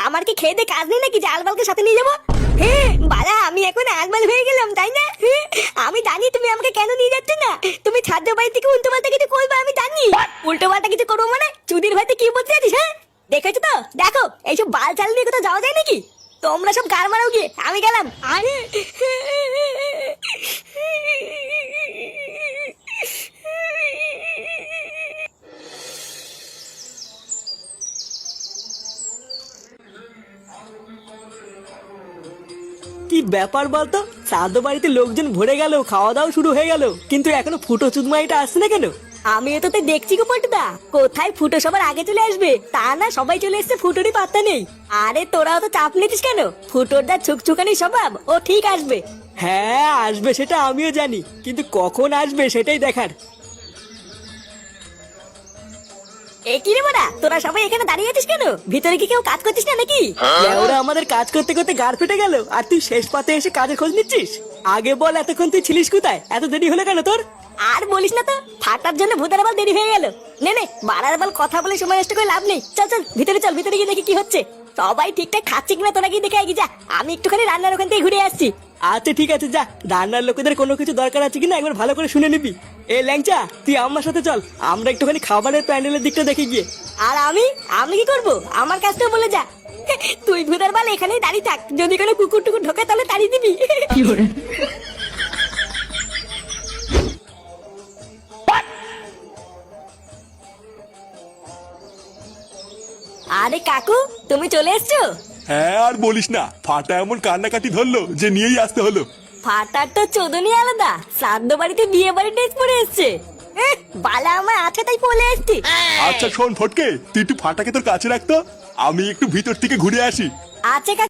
আমার কি খেয়ে দিয়ে কাজ নেই নাকি যে আলবালকে সাথে নিয়ে যাবো? বালা আমি এখন আলবাল হয়ে গেলাম তাই না? আমি জানি তুমি আমাকে কেন নিয়ে যাচ্ছ না। তুমি ছাদ্য বাড়ি থেকে উল্টো পাল্টা কিছু করবে আমি জানি। উল্টো পাল্টা কিছু করবো মানে চুদির ভাইতে কি বলতে চাইছিস? হ্যাঁ দেখেছো তো, দেখো এইসব বাল চাল নিয়ে কোথাও যাওয়া যায় নাকি? তোমরা সব গার মারাও গিয়ে, আমি গেলাম। আরে কি ব্যাপার বলতো, শ্রাদ্ধ বাড়িতে লোকজন ভরে গেল, খাওয়া দাওয়া শুরু হয়ে গেল, কিন্তু এখনো ফুটো চুদমাইটা আসছে না কেন? আমি তো দেখছি গো পল্টুদা, কোথায় ফুটো সবার আগে চলে আসবে, তা না সবাই চলে এসছে, ফুটোরই পাত্তা নেই। আরে তোরাও তো চাপ নিতিস কেন, ফুটোর দা ছুকছুকানি স্বভাব, ও ঠিক আসবে। হ্যাঁ আসবে সেটা আমিও জানি, কিন্তু কখন আসবে সেটাই দেখার। এ কি রে বড়া, তোরা সবাই এখানে দাঁড়িয়ে আছিস কেন? ভিতরে কি কেউ কাজ করছিস না নাকি? ওরা আমাদের কাজ করতে করতে গাড় ফেটে গেল, আর তুই শেষ পাতে এসে কাজের খোঁজ নিচ্ছিস? আগে বল এতক্ষণ তুই ছিলিস কোথায়? এত দেরি হলো কেন তোর? আর বলিস না তো, ফাটার জন্য ভূতের বাল দেরি হয়ে গেল। নে নে, বাড়ার বাল কথা বলে সময় নষ্ট করে লাভ নেই। চল চল ভিতরে চল, ভিতরে গিয়ে দেখি কি হচ্ছে। সবাই ঠিকঠাক খাচ্ছে কিনা তোরা গিয়ে দেখে এগিয়ে যা, আমি একটুখানি রান্নার ওখান থেকে ঘুরে আসছি। আচ্ছা ঠিক আছে যা, রান্নার লোকেদের কোনো কিছু দরকার আছে কিনা একবার ভালো করে শুনে নিবি। এ ল্যাংচা, তুই আমার সাথে চল, আমরা একটুখানি খাবারের প্যান্ডেলের দিকটা দেখে গিয়ে। আর আমি আমি কি করব? আমার কাজটা বলে যা। তুই ভূতের বাল এখানেই দাঁড়িয়ে থাক, যদি কোনো কুকুর টুকুর ঢোকে তাহলে তাড়িয়ে দিবি। আরে কাকু, তুমি চলে এসছো? হ্যাঁ আর বলিস না, ফাটা এমন কান্নাকাটি ধরলো যে নিয়েই আসতে হলো। ফাটার তো চোদনই আলাদা, শ্রাদ্ধ বাড়িতে বিয়ে বাড়ি ড্রেস পরে এসছে। বালা আমার আছে তাই পলে এসছি। আচ্ছা শোন ফটকে, তুই একটু ফাটাকে তোর কাছে রাখতো, আমি একটু ভিতর থেকে ঘুরে আসি। আছে কাকু।